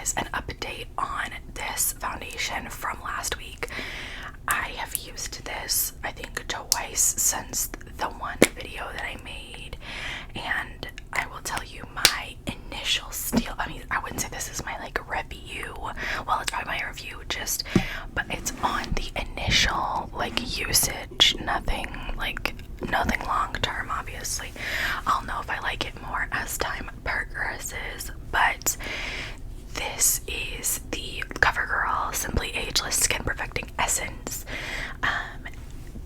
guys an update on this foundation from last week. I have used this, I think, twice since the one video that I made, and I will tell you my initial steal. I mean, I wouldn't say this is my like review. Well, it's probably my review, but it's on the initial like usage. Nothing long term. Obviously, I'll know if I like it more as time progresses. But this is the CoverGirl Simply Ageless Skin Perfecting Essence.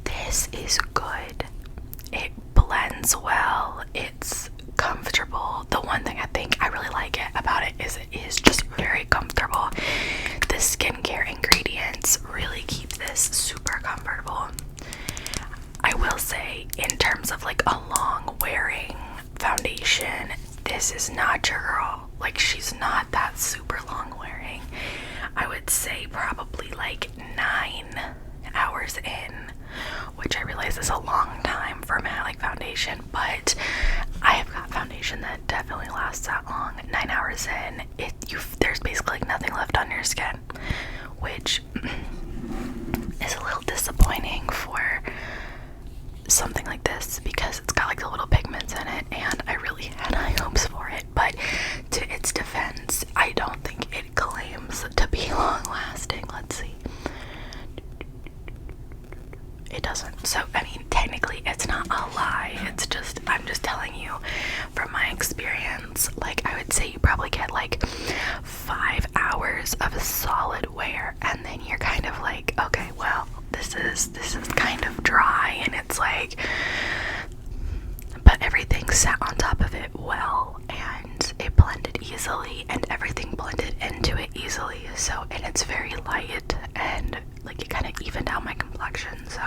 This is good. It blends well. It's comfortable. The one thing I think I really like about it is just very comfortable. The skincare ingredients really keep this super comfortable. I will say, in terms of like a long wearing foundation, this is not your girl. Like, she's not that super long wearing. I would say probably like 9 hours in, which I realize is a long time for matte like foundation, but I have got foundation that definitely lasts that long. 9 hours in, there's basically like nothing left on your skin, which is a little disappointing for something like this because it's got like the little pigments in it, and I really had high hopes for it. But to its defense, I don't think it claims to be long lasting. Let's see. It doesn't. So, I mean, technically it's not a lie. I'm just telling you from my experience. Like, I would say you probably get like 5 hours of solid wear, and then you're kind of like, okay, well, this is kind of dry, and it's like, but everything sat on top of it well, and it blended easily, and everything blended into it easily. So, and it's very light, and like it kind of evened out my complexion. So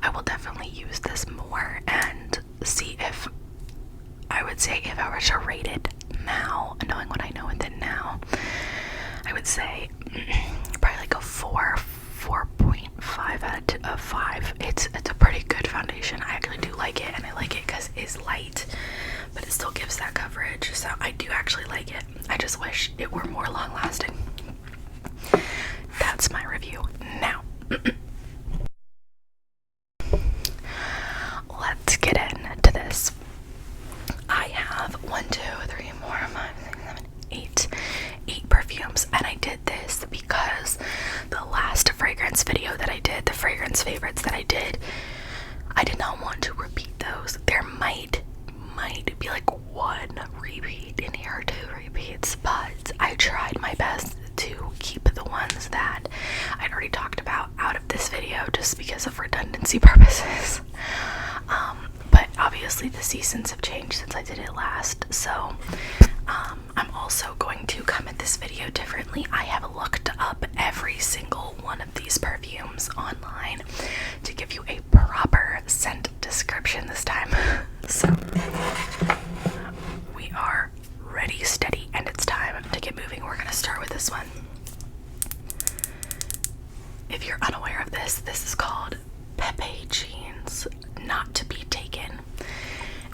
I will definitely use this more and see if I would say, if I were to rate it now, knowing what I know with it now, I would say probably like a 4.5 out of 5. It's a pretty good foundation. I actually do like it, and I like it because it's light, but it still gives that coverage. So I do actually like it. I just wish it were more long lasting. That's my review. Now, let's get into this. I have 8 perfumes, and I did this because the last fragrance video that I did, the fragrance favorites that I did not want to repeat those. There might be like 1 repeat in here or 2 repeats, but I tried my best to keep the ones that I'd already talked about out of this video just because of redundancy purposes. But obviously the seasons have changed since I did it last, so I'm also going to come at this video differently. I have looked up every single one of these perfumes online to give you a proper scent description this time. So we are ready, steady, and it's time to get moving. We're gonna start with this one. If you're unaware of this, this is called Pepe Jeans Not to Be Taken,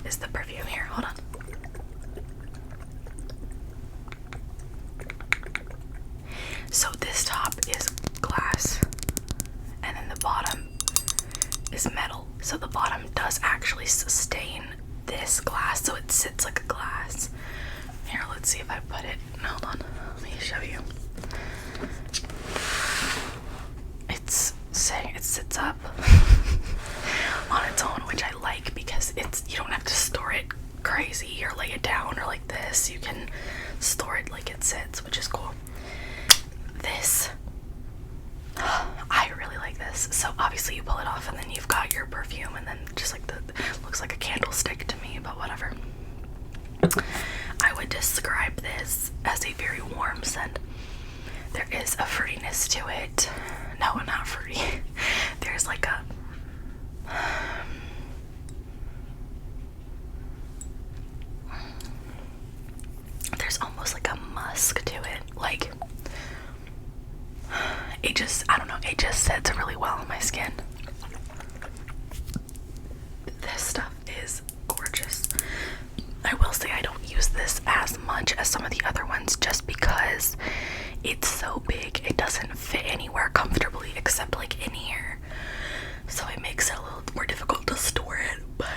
is the perfume here. Hold on. So this top is glass, and then the bottom is metal. So the bottom does actually sustain this glass, so it sits like a glass. Here, let's see if I put it. Hold on, let me show you. It's saying it sits up on its own, which I like because you don't have to store it crazy or lay it down or like this. You can store it like it sits, which is cool. This, I really like this. So obviously you pull it off and then you've got your perfume, and then just like looks like a candlestick to me, but whatever. I would describe this as a very warm scent. There is a fruitiness to it. No, not fruity. There's like a there's almost like a musk to it. Like, it just, I don't know, it just sits really well on my skin. This stuff is gorgeous. I will say I don't use this as much as some of the other ones just because it's so big. It doesn't fit anywhere comfortably except like in here. So it makes it a little more difficult to store it. But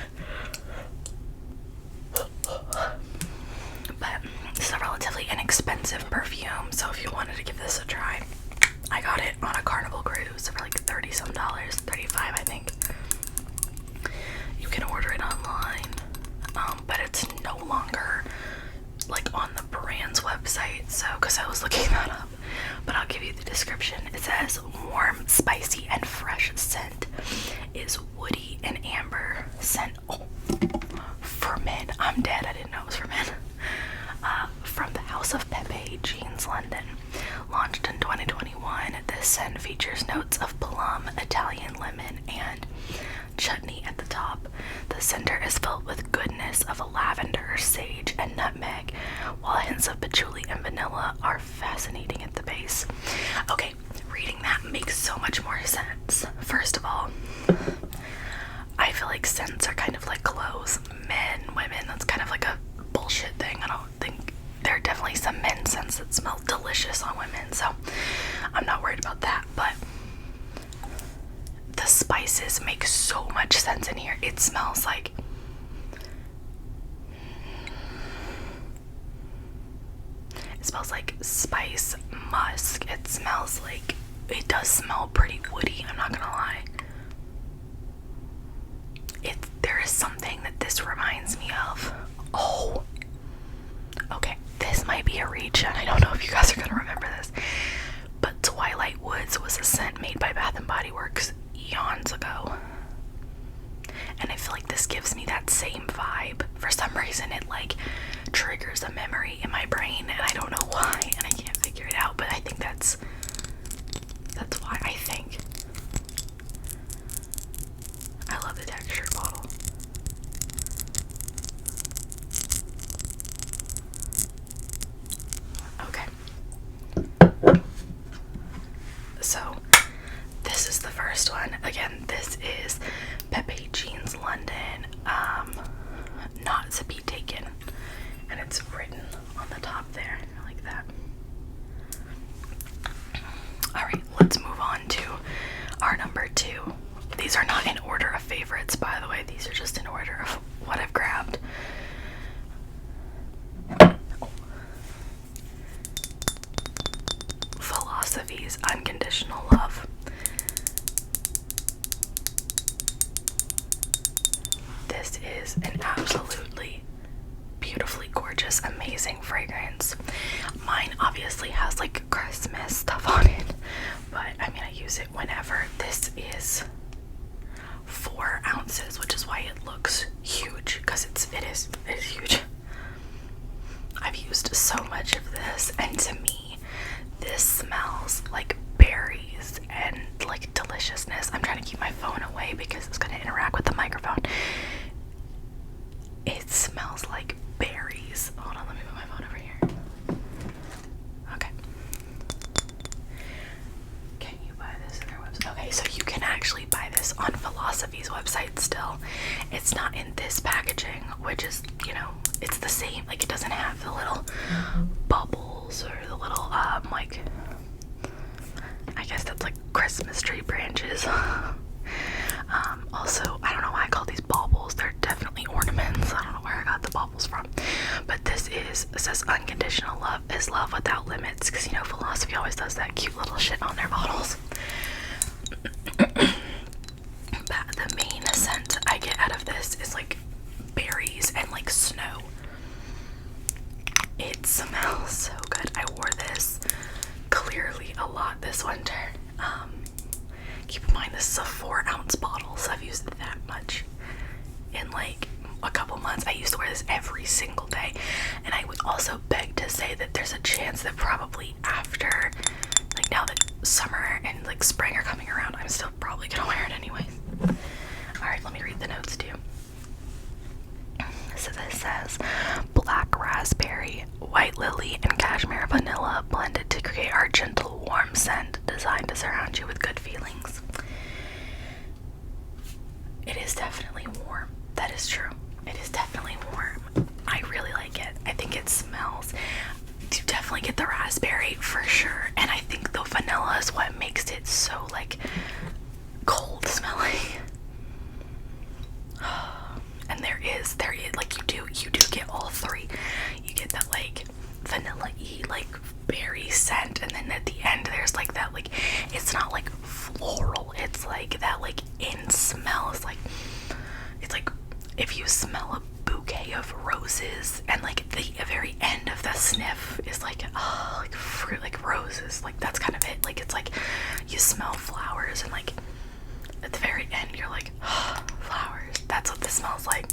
it's a relatively inexpensive perfume. So if you wanted to give this a try, I got it on a Carnival cruise for like $30 some, 35 I think. You can order it online, but it's no longer like on the brand's website. So, because I was looking that up, but I'll give you the description. It says warm, spicy, and fresh scent is woody and amber scent. Oh, for men. I'm dead. I didn't know it was for men. From the House of Pepe, Jeans, London. Launched in 2021, this scent features notes of plum, Italian lemon, and chutney at the top. The center is filled with goodness of lavender, sage, and nutmeg, while hints of patchouli and vanilla are fascinating at the base. Okay, reading that makes so much more sense. First of all, I feel like scents are kind of like clothes. Men, women, that's kind of like a bullshit thing. I don't think there are definitely some men's scents that smell delicious on women, so I'm not worried about that. But the spices make so much sense in here. It smells like spice, musk. It does smell pretty woody, I'm not gonna lie. There is something that this reminds me of. Oh, okay, this might be a reach, and I don't know if you guys are gonna remember this, but Twilight Woods was a scent made by Bath & Body Works eons ago, and I feel like this gives me that same vibe. For some reason it like triggers a memory in my brain, and I don't know why, and I can't figure it out, but I think that's why. I think I love the texture bottle. Okay, so this is the first one. Again, this is Pepe Jeans London, not to be taken, and it's written on the top there like that. Alright, let's move on to our number 2. These are not in order of favorites, by the way. These are just in order of what I've grabbed. Philosophy's Unconditional Love. This is an absolutely beautifully gorgeous, amazing fragrance. Mine obviously has like Christmas stuff on it, but I mean, I use it whenever. This is 4 ounces, which is why it looks huge, because it is huge. I've used so much of this, and to me, this smells like berries and like deliciousness. I'm trying to keep my phone away because it's going to interact with the microphone. It smells like berries. Hold on, let me put my phone over here. Okay. Can you buy this on their website? Okay, so you can actually buy this on Philosophy's website still. It's not in this packaging, which is, you know, it's the same. Like, it doesn't have the little bubbles or the little, like, I guess that's like Christmas tree branches. Also, I don't know why I call these baubles. They're definitely ornaments. I don't know where I got the baubles from. But it says unconditional love is love without limits, because, you know, Philosophy always does that cute little shit on their bottles. But the main scent I get out of this is like berries and like snow. It smells so good. I wore this clearly a lot this winter. Keep in mind, this is a 4-ounce bottle, so I've used it that much in like a couple months. I used to wear this every single day, and I would also beg to say that there's a chance that probably after, like, now that summer and like spring are coming around, I'm still probably gonna wear it anyways. Alright, let me read the notes to you. So this says black raspberry, white lily, and cashmere vanilla blended to create our gentle, warm scent designed to surround you with good feelings. It is definitely warm. That is true. It is definitely warm. I really like it. I think it smells. You definitely get the raspberry for sure, and I think the vanilla is what makes it so like cold smelling. And there is like you do get all three. You get that like vanilla-y like berry scent, and then at the end there's like that like, it's not like floral, it's like that like in smell is like, it's like if you smell a bouquet of roses and like the very end of the sniff is like like fruit, like roses, like that's kind of it. Like it's like you smell flowers and like at the very end you're like flowers. That's what this smells like.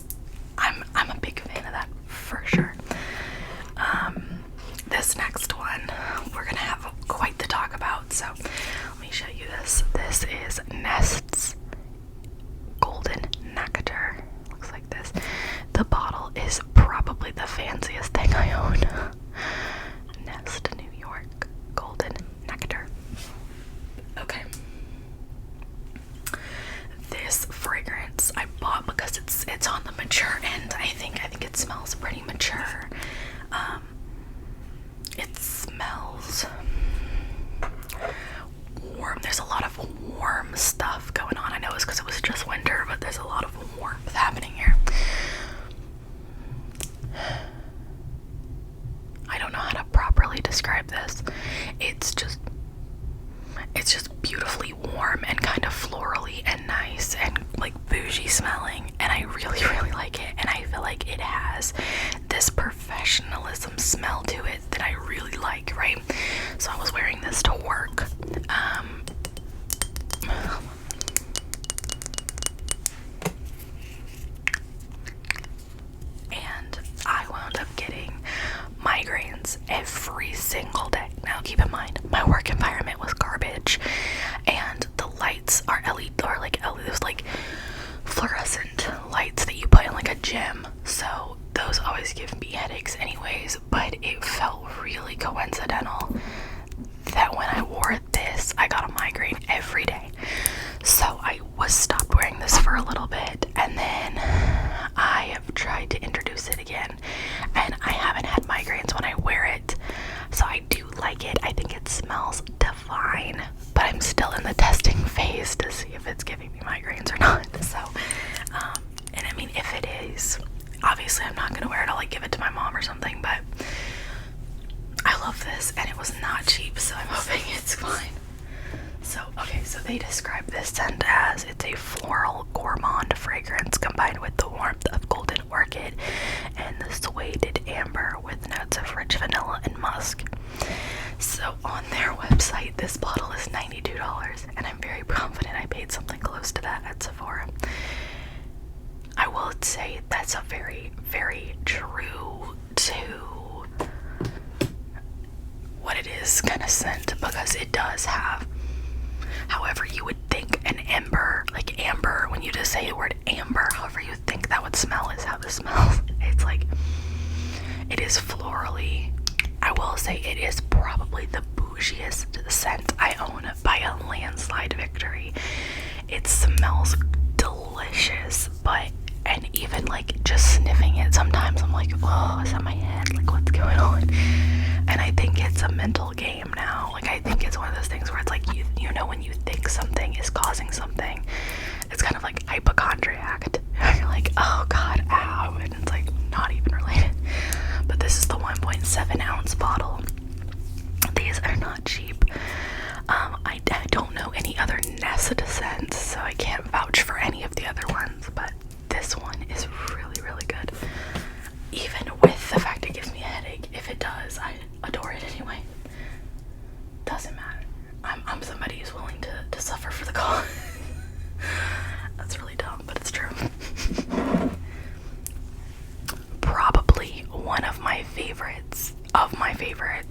I'm a big fan of that for sure. This next one we're gonna have quite the talk about, so let me show you this. This is Nest's Golden Nectar. Looks like this. The bottle is probably the fanciest thing I own. Nest New York Golden Nectar. Okay. This fragrance I bought because it's on the mature end. I think it smells pretty mature. It smells warm. There's a lot of warm stuff going on. I know it's because it was just winter, but there's a lot of warmth happening here. I don't know how to properly describe this. It's just beautifully warm and kind of florally and nice and like bougie smelling, and I really, really like it. And I feel like it has this professionalism smell to it that I really like, right? So I was wearing this to work. And I wound up getting migraines every single day. Now keep in mind, my work environment was garbage, and the lights are LED, or like there's like fluorescent lights that you put in like a gym, so those always give me headaches anyways. But it felt really coincidental that when I wore this, I got a migraine every day. So I was stopped wearing this for a little bit, and then I have tried to introduce it again, and I haven't had migraines when I wear it. So I do like it. I think it smells divine, but I'm still in the testing phase to see if it's giving me migraines or not. So, and I mean, if it is, obviously I'm not gonna wear it. I'll like give it to my mom or something, but I love this, and it was not cheap, so I'm hoping it's fine. So, okay, so they describe this scent as it's a floral gourmand fragrance combined with the warmth of golden orchid and the suede amber with notes of rich vanilla and musk. So on their website, this bottle is $92, and I'm very confident I paid something close to that at Sephora. I will say that's a very, very true to what it is kind of scent, because it does have, however you would think an amber, like amber, when you just say the word amber, however you think that would smell is how this smells. It's like, it is florally. I will say it is probably the bougiest scent I own by a landslide victory. It smells delicious, but, and even like just sniffing it, sometimes I'm like, oh, is that my head? Like, what's going on? And I think it's a mental game now. Like, I think it's one of those things where it's like, you know, when you think something is causing something, it's kind of like hypochondriac. You're like, oh god, ow, and it's like not even related. But this is the 1.7 ounce bottle. These are not cheap. I don't know any other Nest scents, so I can't vouch for any of the other ones, but this one is really, really good. Even with the fact it gives me a headache, if it does, I adore it anyway. Doesn't matter. I'm somebody who's willing to suffer for the cause. That's really dumb, but it's true. Probably one of my favorites of my favorites.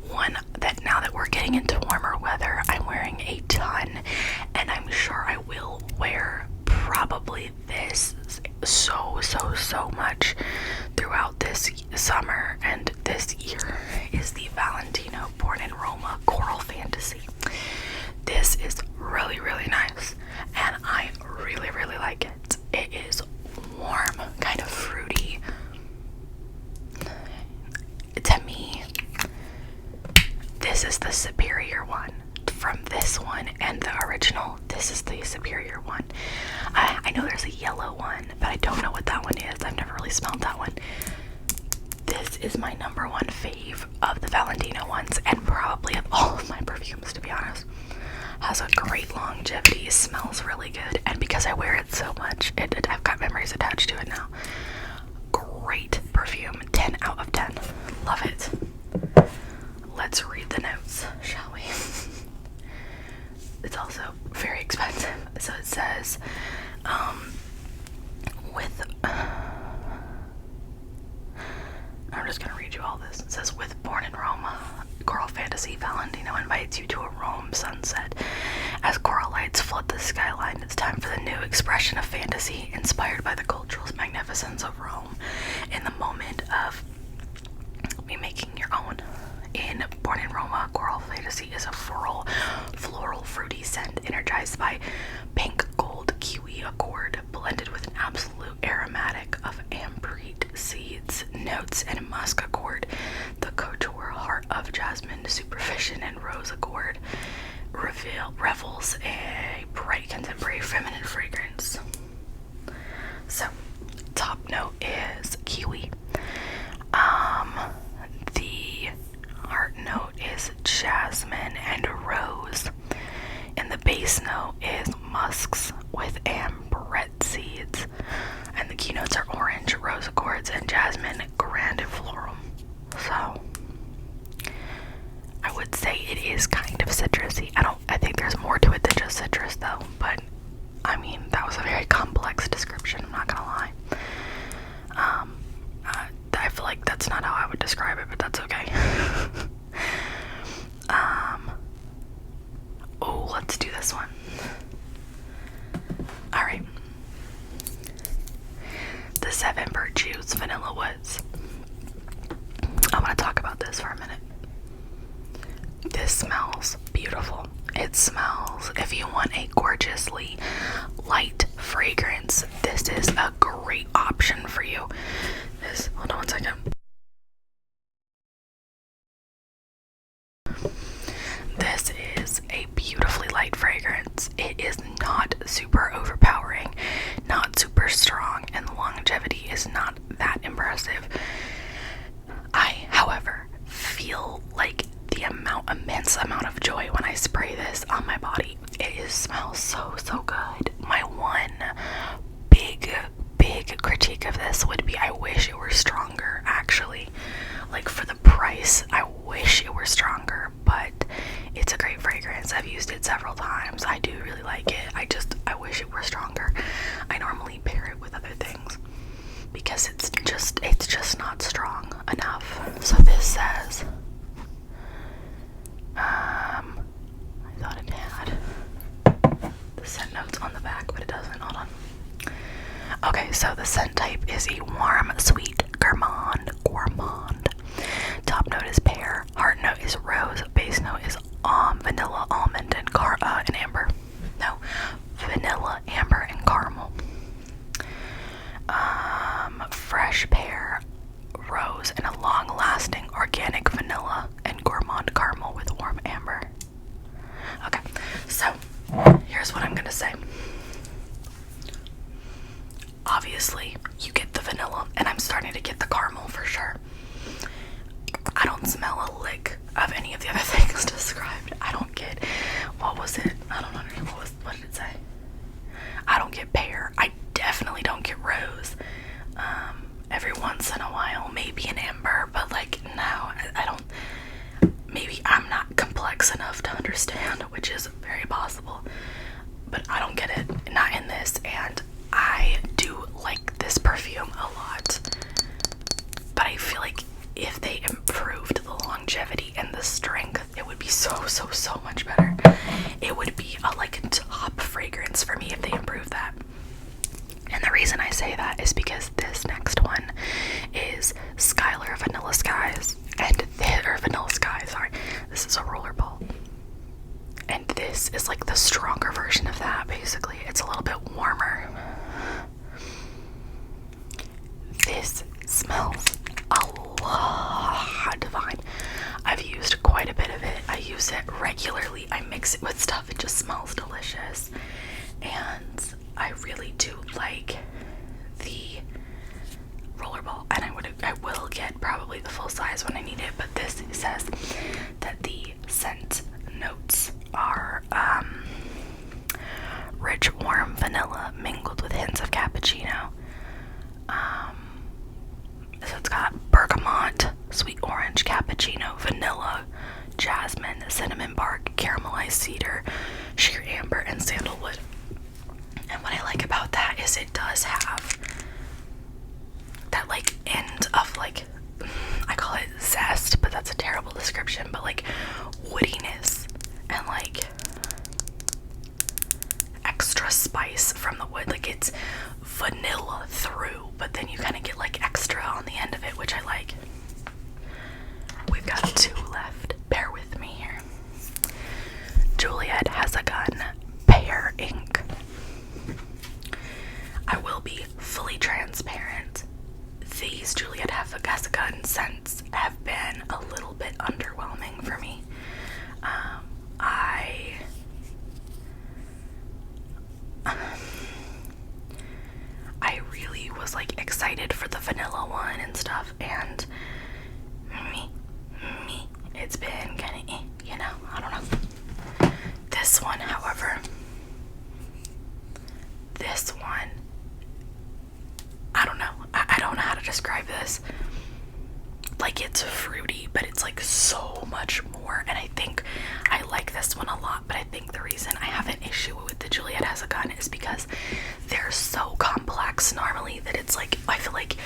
One that now that we're getting into warmer weather, I'm wearing a ton, and I'm sure I will wear probably this so much throughout this summer and this year, is the Valentino Born in Roma Coral Fantasy. This is really, really nice, and I really, really like it. It is warm, kind of fruity. This is the superior one. From this one and the original, this is the superior one. I know there's a yellow one, but I don't know what that one is. I've never really smelled that one. This is my number one fave of the Valentino ones, and probably of all of my perfumes, to be honest. Has a great longevity, smells really good, and because I wear it so much, I've got memories attached to it now. Great perfume, 10 out of 10. Love it. Let's read the notes, shall we? It's also very expensive. So it says, I'm just gonna read you all this. It says, with Born in Rome, Coral Fantasy, Valentino invites you to a Rome sunset. As coral lights flood the skyline, it's time for the new expression of fantasy, inspired by the cultural magnificence of Rome, in the moment of making your own. In Born in Roma, Coral Fantasy is a floral fruity scent energized by pink gold kiwi accord, blended with an absolute aromatic of amberite seeds, notes, and musk accord. The couture heart of jasmine, supervision, and rose accord revels a bright contemporary feminine fragrance. So, top note is kiwi. The heart note is jasmine and rose, and the base note is musks with amberette seeds, and the keynotes are orange, rose accords, and jasmine grande floral. So I would say it is kind of citrusy. I think there's more to it than just citrus though, but I mean, that was a very complex description, I'm not gonna lie. I feel like that's not how I would describe it, but that's okay. Oh, let's do this one. Alright. The 7 Virtues Vanilla Woods. I want to talk about this for a minute. This smells beautiful. It smells, if you want a gorgeously light fragrance, this is a great option for you. Hold on one second. This is a beautifully light fragrance. It is not super overpowering, not super strong, and the longevity is not that impressive. I, however, feel like the immense amount of joy when I spray this on my body. It smells so good. My one big critique of this would be I wish it were stronger, actually. Like, for the price, I wish it were stronger, but it's a great fragrance. I've used it several times. I do really like it. I wish it were stronger. I normally pair it with other things because it's just not strong enough. So this says, I thought it had the scent notes on the back, but it doesn't. Hold on. Okay, so the scent type is a warm, sweet gourmand. Top note is pear. Heart note is rose. Base note is vanilla, almond, and amber. No, vanilla, amber, and caramel. Fresh pear, rose, and a long-lasting organic vanilla and gourmand caramel with warm amber. Okay, so here's what I'm gonna say. Obviously, you get the vanilla, and I'm starting to get the caramel for sure. I don't smell a lick of any of the other things described. I don't get, what was it? I don't understand. What did it say? I don't get pear. I definitely don't get rose. Every once in a while, maybe an amber, but like, no, I don't. Maybe I'm not complex enough to understand, which is very possible, but I don't get it. Not in this, and I do like this perfume a lot, but I feel like if they improved the longevity and the strength, it would be so much better. It would be like a top fragrance for me if they improved that. And the reason I say that is because this next one is Skylar Vanilla Skies, this is a rollerball, and this is like the stronger version of that. Basically, it's a little bit warmer. This smells a lot divine. I've used quite a bit of it. I I mix it with stuff, it just smells delicious. And I really do like the rollerball, and I will get probably the full size when I need it, but this says that the scent notes are rich warm vanilla mingled with hints of cappuccino. So it's got bergamot, sweet orange, cappuccino, vanilla, jasmine, cinnamon bark, caramelized cedar, sheer amber, and sandalwood. And what I like about that is it does have that like end of like, I call it zest, but that's a terrible description, but like woodiness and like extra spice from the wood. Like it's vanilla through, but then you kind of get like extra on the end of it, which I like. We've got 2 left. Bear with me here. Juliette has a gun, pear ink. I will be fully transparent. These Juliette has a gun scents have been a little bit underwhelming for me. I really was like excited for the vanilla one and stuff, and it's been kind of, you know, I don't know. This one, however, I don't know. I don't know how to describe this. Like, it's fruity, but it's like so much more, and I think I like this one a lot, but I think the reason I have an issue with the Juliette has a gun is because they're so complex normally that it's like, I feel like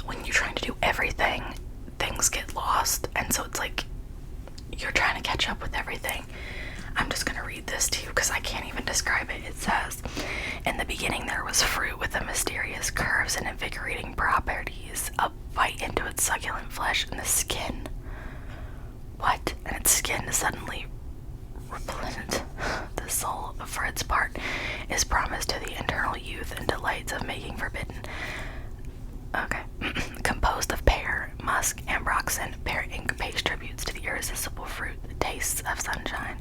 when you're trying to do everything, things get lost, and so it's like you're trying to catch up with everything. I'm just gonna read this to you because I can't even describe it. It says, in the beginning there was fruit with the mysterious curves and invigorating properties, a bite into its succulent flesh, and the skin. What? And its skin suddenly repellent. The soul, for its part, is promised to the internal youth and delights of making forbidden. Okay. Composed of pear, musk, ambroxan, pear ink pays tributes to the irresistible fruit, the tastes of sunshine.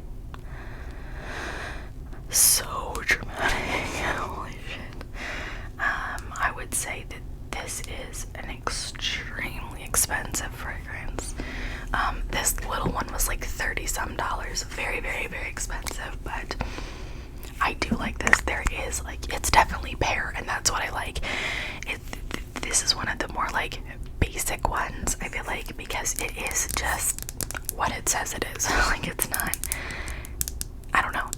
So dramatic. Holy shit. I would say that this is an extremely expensive fragrance. This little one was like $30 some. Very, very, very expensive, but I do like this. There is like, it's definitely pear, and that's what I like. This is one of the more like basic ones, I feel like, because it is just what it says it is. Like, it's not, I don't know,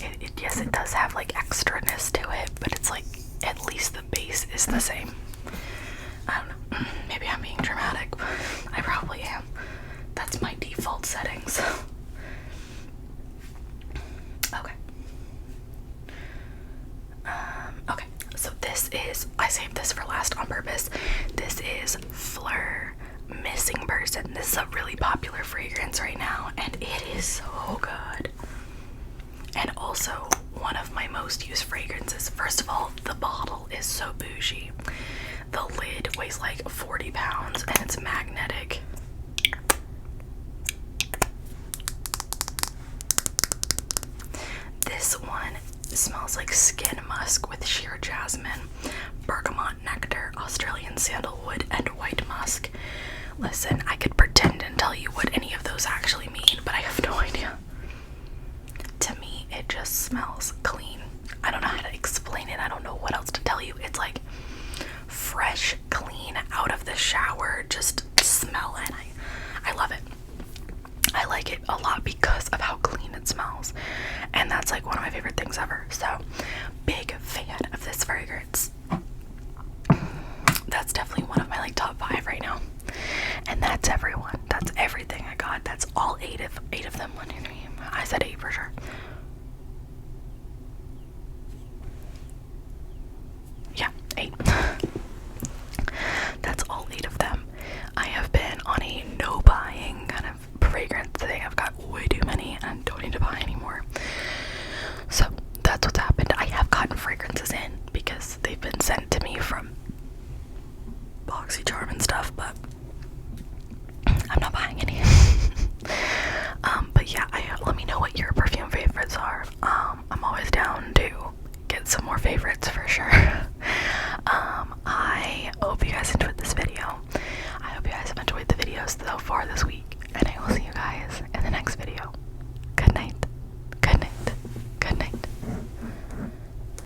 yes, it does have like extraness to it, but it's like, at least the base is the same. I don't know, maybe I'm being dramatic, but I probably am. That's my default settings. Okay. Okay, so this is, I saved this for last on purpose. This is Flur Missing Person. This is a really popular fragrance right now, and it is so good. And also one of my most used fragrances. First of all, the bottle is so bougie. The lid weighs like 40 pounds and it's magnetic. This one smells like skin musk with sheer jasmine, bergamot nectar, Australian sandalwood, and white musk. Listen, I could pretend and tell you what any of those actually mean, but I have no idea. To me, it just smells clean. I don't know how to explain it. I don't know what else to tell you. It's like fresh, clean, out of the shower, just smell, and I love it. I like it a lot because of how clean it smells, and that's like one of my favorite things ever. So, big fan of this fragrance. That's definitely one of my like top 5 right now. And that's everyone. That's everything I got. That's all 8 of them. 1, 2, 3. I said 8 for sure. Yeah, 8. That's all 8 of them. I have been on a no buying kind of fragrance thing. I've got way too many and don't need to buy anymore. So that's what's happened. I have gotten fragrances in because they've been sent to me from BoxyCharm and stuff, but I'm not buying any. But yeah, let me know what your perfume favorites for this week.